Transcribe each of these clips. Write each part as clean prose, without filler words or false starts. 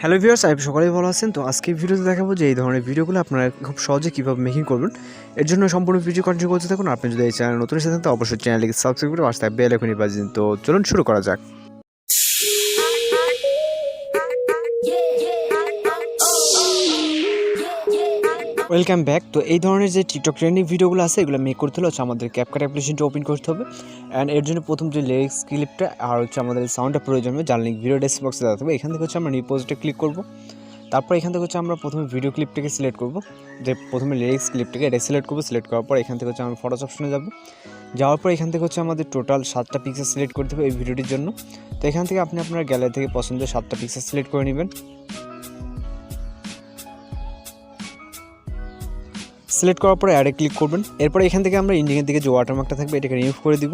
Hello viewers, আমি সকলেই ভালো আছেন। তো আজকে ভিডিওতে দেখাবো যে এই ধরনের ভিডিওগুলো আপনারা খুব সহজে কীভাবে মেকিং করবেন। এর জন্য সম্পূর্ণ ভিডিও কন্টিনিউ করতে থাকুন। আপনি যদি এই চ্যানেল নতুন এসে থাকেন তো অবশ্যই চ্যানেলটিকে সাবস্ক্রাইব করে পাশে থাকা বেল আইকনটি বাজিয়ে দিন। তো চলুন শুরু করা যাক। Welcome back. তো এই ধরনের যে টিকটক ট্রেন্ডিং ভিডিওগুলো আছে এগুলো মেক করতে হলে হচ্ছে আমাদের ক্যাপকাট অ্যাপ্লিকেশনটা ওপেন করতে হবে। অ্যান্ড এর জন্য প্রথম যে লিরিক্স ক্লিপটা আর হচ্ছে আমাদের সাউন্ডটা প্রয়োজন হবে, যার লিঙ্ক ভিডিও ডেসক্রিপশন বক্সে দেওয়া থাকবে। এখান থেকে হচ্ছে আমরা নিউ প্রজেক্টে ক্লিক করব। তারপর এখান থেকে হচ্ছে আমরা প্রথমে ভিডিও ক্লিপটাকে সিলেক্ট করব, যে প্রথমে লিরিক্স ক্লিপটাকে এটা সিলেক্ট করবো। সিলেক্ট করার পর এখান থেকে হচ্ছে আমরা ফটোস অপশনে যাব। যাওয়ার পর এখান থেকে হচ্ছে আমাদের টোটাল 7টা পিকচার সিলেক্ট করতে হবে এই ভিডিওটির জন্য। তো এখান থেকে আপনি আপনার গ্যালারি থেকে পছন্দের 7টা পিকচার সিলেক্ট করে নেবেন। সিলেক্ট করার পরে অ্যাডে ক্লিক করবেন। এরপরে এখান থেকে আমরা ইন্ডিংয়ের দিকে যে ওয়াটারমার্কটা থাকবে এটাকে রিমুভ করে দিব।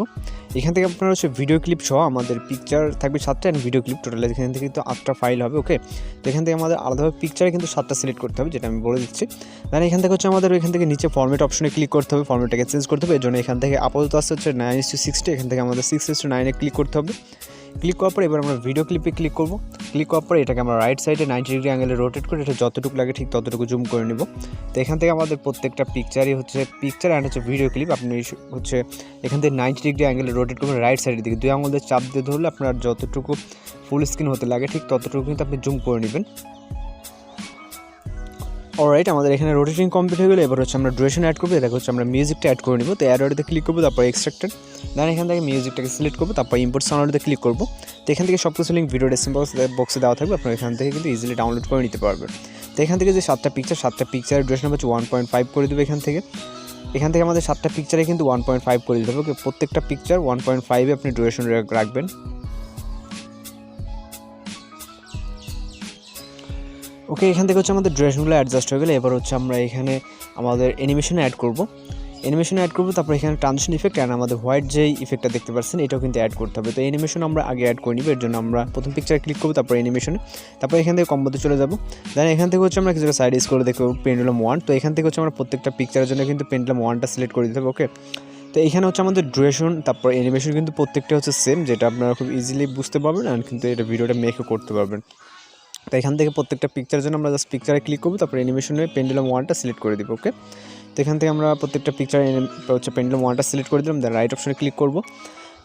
এখান থেকে আপনার হচ্ছে ভিডিও ক্লিপ সহ আমাদের পিকচার থাকবে 7টা অ্যান্ড ভিডিও ক্লিপ টোটাল এখান থেকে কিন্তু 8টা ফাইল হবে। ওকে, তো এখান থেকে আমাদের আলাদাভাবে পিকচারে কিন্তু 7টা সিলেক্ট করতে হবে, যেটা আমি বলে দিচ্ছি। দেন এখান থেকে হচ্ছে আমাদের এখান থেকে নিচে ফরম্যাট অপশনে ক্লিক করতে হবে, ফরম্যাটটাকে চেঞ্জ করতে হবে। এর জন্য এখান থেকে আপাতত আসছে হচ্ছে 9:60, এখান থেকে আমাদের 6:9 ক্লিক করতে হবে। ক্লিক করার পর এবার আমরা ভিডিও ক্লিপে ক্লিক করব। ক্লিক করার পর এটাকে আমরা রাইট সাইডে 90 ডিগ্রি অ্যাঙ্গেলে রোটেট করে এটা যতটুকু লাগে ঠিক ততটুকু জুম করে নেব। তো এখান থেকে আমাদের প্রত্যেকটা পিকচারই হচ্ছে পিকচার অ্যান্ড হচ্ছে ভিডিও ক্লিপ আপনি হচ্ছে এখান থেকে 90 ডিগ্রি অ্যাঙ্গেলে রোটেট করবেন রাইট সাইডের দিকে। 2 আঙুল দিয়ে চাপ দিয়ে ধরলে আপনার যতটুকু ফুল স্ক্রিন হতে লাগে ঠিক ততটুকু কিন্তু আপনি জুম করে নেবেন। অলরাইট, আমাদের এখানে রোটেটিং কমপ্লিট হয়ে গেলে এবার হচ্ছে আমরা ডুরেশন অ্যাড করবো। এটা হচ্ছে আমরা মিউজিকটা অ্যাড করে নিব। তো অ্যাডওয়ার্ডে ক্লিক করবো, তারপর এক্সট্রাক্টেড। দেন এখান থেকে মিউজিকটাকে সিলেক্ট করবো, তারপর ইম্পোর্ট সাউন্ডে ক্লিক করবো। তো এখান থেকে সব কিছু লিঙ্ক ভিডিও ডেসক্রিপশন বক্সে দেওয়া থাকবে, আপনারা এখান থেকে কিন্তু ইজিলি ডাউনলোড করে নিতে পারবেন। তো এখান থেকে যে 7টা পিকচারের ডুরেশন হচ্ছে 1.5 করে দেবো। এখান থেকে আমাদের 7টা পিকচারে কিন্তু 1.5 করে দিতে হবে। ওকে, প্রত্যেকটা পিকচার 1.5-এ আপনি ডুরেশন রাখবেন। ওকে, এখান থেকে হচ্ছে আমাদের ড্রেসগুলো অ্যাডজাস্ট হয়ে গেলে এবার হচ্ছে আমরা এখানে আমাদের অ্যানিমেশনে অ্যাড করব। তারপর এখানে ট্রানজিশন ইফেক্ট অ্যান্ড আমাদের হোয়াইট যেই ইফেক্টটা দেখতে পাচ্ছেন এটাও কিন্তু অ্যাড করতে হবে। তো অ্যানিমেশন আমরা আগে অ্যাড করে নিব। এর জন্য আমরা প্রথম পিকচারে ক্লিক করবো, তারপর অ্যানিমেশনে, তারপর এখান থেকে কম্বোতে চলে যাব। দেন এখান থেকে হচ্ছে আমরা কিছুটা সাইড করে দেখব পেন্ডুলাম 1। তো এখান থেকে হচ্ছে আমরা প্রত্যেকটা পিকচারের জন্য কিন্তু পেন্ডুলাম 1টা সিলেক্ট করে দিতে হবে। ওকে, তো এখানে হচ্ছে আমাদের ডুরেশন তারপর অ্যানিমেশন কিন্তু প্রত্যেকটা হচ্ছে সেম, যেটা আপনারা খুব ইজিলি বুঝতে পারবেন আর কিন্তু এটা ভিডিওটা মেকও করতে পারবেন। তো এখান থেকে প্রত্যেকটা পিকচারের জন্য আমরা জাস্ট পিকচারে ক্লিক করবো, তারপর অ্যানিমেশনে পেন্ডুলাম 1টা সিলেক্ট করে দিব। ওকে, তো এখান থেকে আমরা প্রত্যেকটা পিকচার হচ্ছে পেন্ডুলাম 1টা সিলেক্ট করে দিলাম। দেন রাইট অপশনে ক্লিক করবো।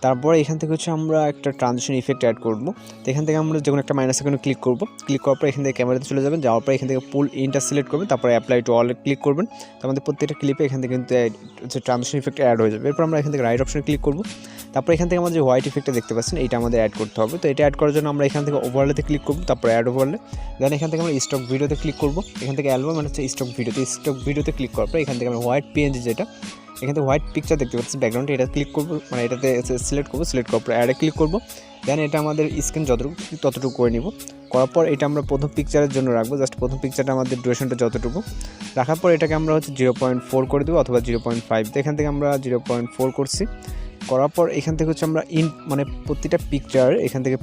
তারপরে এখান থেকে হচ্ছে আমরা একটা ট্রানজিশন ইফেক্ট অ্যাড করবো। তো এখান থেকে আমরা যে কোনো একটা মাইনাস আইকনে ক্লিক করবো। ক্লিক করার পর এখান থেকে ক্যামেরাতে চলে যাবেন। যাওয়ার পর এখান থেকে পুল ইনটা সিলেক্ট করবেন, তারপরে অ্যাপ্লাই টু অল ক্লিক করবেন। তো আমাদের প্রত্যেকটা ক্লিপে এখান থেকে কিন্তু হচ্ছে ট্রানজিশন ইফেক্ট অ্যাড হয়ে যাবে। এরপর আমরা এখান থেকে রাইট অপশনে ক্লিক করবো। তারপর এখান থেকে আমাদের যে হোয়াইট ইফেক্টটা দেখতে পাচ্ছেন এইটা আমাদের অ্যাড করতে হবে। তো এটা অ্যাড করার জন্য আমরা এখান থেকে ওভারলেতে ক্লিক করবো, তারপর অ্যাড ওভারলে। দেন এখান থেকে আমরা স্টক ভিডিওতে ক্লিক করবো। এখান থেকে অ্যালবাম মানে হচ্ছে স্টক ভিডিওতে ক্লিক করার পর এখান থেকে আমরা হোয়াইট পিএনজি যেটা এখান থেকে হোয়াইট পিকচার দেখতে পাচ্ছি ব্যাকগ্রাউন্ডে, এটা ক্লিক করবো, মানে এটাতে সিলেক্ট করবো। সিলেক্ট করার পর অ্যাডে ক্লিক করবো। দেন এটা আমাদের স্ক্রিন ততটুকু করে নিব। করার পর এটা আমরা প্রথম পিকচারের জন্য রাখবো। জাস্ট প্রথম পিকচারটা আমাদের ডুরেশনটা যতটুকু রাখার পর এটাকে আমরা হচ্ছে 0.4 করে দেবো অথবা 0.5। তো এখান থেকে আমরা 0.4 করছি। করার পর এখান থেকে হচ্ছে আমরা মানে প্রতিটা পিকচার এখান থেকে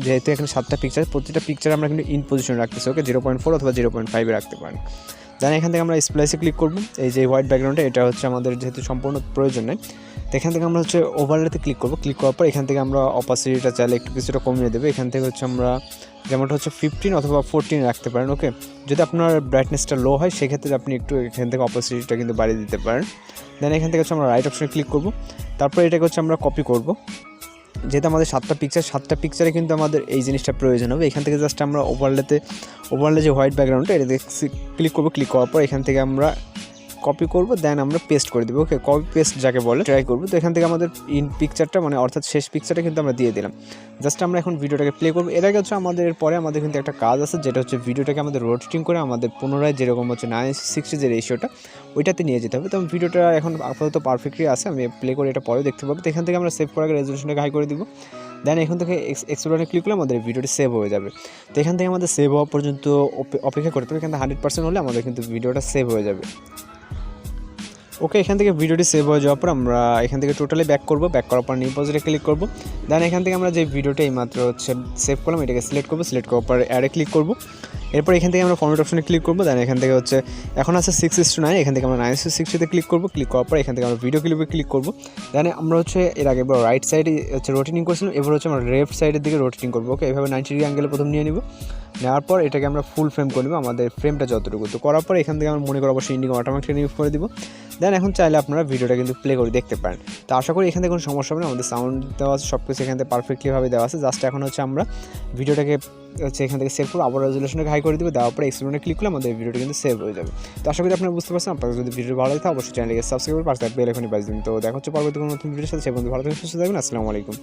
যেহেতু এখানে 7টা পিকচার, প্রতিটা পিকচার আমরা কিন্তু ইন পজিশন রাখতেছি। ওকে, 0.4 অথবা 0.5-এ রাখতে পারেন। দেন এখান থেকে আমরা স্প্লাইসে ক্লিক করবো। এই যে হোয়াইট ব্যাকগ্রাউন্ডে এটা হচ্ছে আমাদের যেহেতু সম্পূর্ণ প্রয়োজন নেই, তো এখান থেকে আমরা হচ্ছে ওভারলেতে ক্লিক করবো। ক্লিক করার পর এখান থেকে আমরা অপাসিটিটা চাইলে একটু কিছুটা কমিয়ে দেবে। এখান থেকে হচ্ছে আমরা যেমনটা হচ্ছে 15 অথবা 14 রাখতে পারেন। ওকে, যদি আপনার ব্রাইটনেসটা লো হয় সেক্ষেত্রে আপনি একটু এখান থেকে অপাসিটিটা কিন্তু বাড়িয়ে দিতে পারেন। দেন এখান থেকে হচ্ছে আমরা রাইট অপশনে ক্লিক করবো। তারপর এটাকে হচ্ছে আমরা কপি করবো। যেহেতু আমাদের 7টা পিকচারে কিন্তু আমাদের এই জিনিসটা প্রয়োজন হবে। এখান থেকে জাস্ট আমরা ওভারলে যে হোয়াইট ব্যাকগ্রাউন্ডটা এটা ক্লিক করবো। ক্লিক করার পর এখান থেকে আমরা কপি করবো, দেন আমরা পেস্ট করে দেবো। ওকে, কপি পেস্ট যাকে বলে ট্রাই করবো। তো এখান থেকে আমাদের ইন পিকচারটা মানে অর্থাৎ শেষ পিকচারটা কিন্তু আমরা দিয়ে দিলাম। জাস্ট আমরা এখন ভিডিওটাকে প্লে করবো। এর আগে হচ্ছে আমাদের পরে আমাদের কিন্তু একটা কাজ আছে, যেটা হচ্ছে ভিডিওটাকে আমাদের রোটেটিং করে আমাদের পুনরায় যেরকম হচ্ছে 9:60 যে রেশিওটা ওইটাতে নিয়ে যেতে হবে। তো ভিডিওটা এখন আপাতত পারফেক্টলি আছে, আমি প্লে করে এটা পরেও দেখতে পাবো। তো এখান থেকে আমরা সেভ করার আগে রেজলিউশনটাকে হাই করে দিব। দেন এখান থেকে এক্সপ্লোরে ক্লিক করলে আমাদের ভিডিওটি সেভ হয়ে যাবে। তো এখান থেকে আমাদের সেভ হওয়া পর্যন্ত অপেক্ষা করতে হবে। এখান থেকে 100% হলে আমাদের কিন্তু ভিডিওটা সেভ হয়ে যাবে। ওকে, এখান থেকে ভিডিওটি সেভ হয়ে যাওয়ার পর আমরা এখান থেকে টোটালি ব্যাক করব। ব্যাক করার পর নিউ প্রজেক্টে ক্লিক করব। দেন এখান থেকে আমরা যে ভিডিওটা এইমাত্র হচ্ছে সেভ করলাম এটাকে সিলেক্ট করব। সিলেক্ট করার পর অ্যাডে ক্লিক করব। এরপর এখান থেকে আমরা ফরম্যাট অপশনে ক্লিক করব। দেন এখান থেকে হচ্ছে এখন আছে 6:9, এখান থেকে আমরা 9:60 ক্লিক করব। ক্লিক করার পর এখান থেকে আমরা ভিডিও ক্লিপে ক্লিক করব। দেন আমরা হচ্ছে এর আগে রাইট সাইডে হচ্ছে রোটেটিং করছিলাম, এবার হচ্ছে আমরা লেফট সাইডের দিকে রোটেটিং করবো। ওকে, এভাবে 90 ডিগ্রি অ্যাঙ্গেলে প্রথম নিয়ে নিব। নেওয়ার পর এটাকে আমরা ফুল ফ্রেম করে নেব, আমাদের ফ্রেমটা যতটুকু। তো করার পর এখান থেকে আমরা মনে করি অবশ্যই ইন্ডিগো অটোমেটিক রিমুভ করে দিব। দেন এখন চাইলে আপনারা ভিডিওটা কিন্তু প্লে করে দেখতে পারেন। তো আশা করি এখান থেকে কোনো সমস্যা হবে না, আমাদের সাউন্ড দেওয়া আছে, সব কিছু এখান থেকে পারফেক্টলিভাবে দেওয়া আছে। জাস্ট এখন হচ্ছে আমরা ভিডিওটাকে হচ্ছে এখান থেকে সেভ করবো, আবার রেজুলেশনকে হাই করে দেবো। দেওয়ার পরে এক্সপ্লোরে ক্লিক করলে আমাদের ভিডিওটা কিন্তু সেভ হয়ে যাবে। তো আশা করি আপনারা বুঝতে পারছেন। আপনাদের যদি ভিডিও ভালো লাগে অবশ্যই চ্যানেলকে সাবস্ক্রাইব করে পাশে বেল আইকনে বাজিয়ে দিন। তো দেখা হচ্ছে পরবর্তী কোনো নতুন ভিডিওর সাথে। সে বন্ধু ভালো থাকবেন, সুস্থ থাকবেন। আসসালামু আলাইকুম।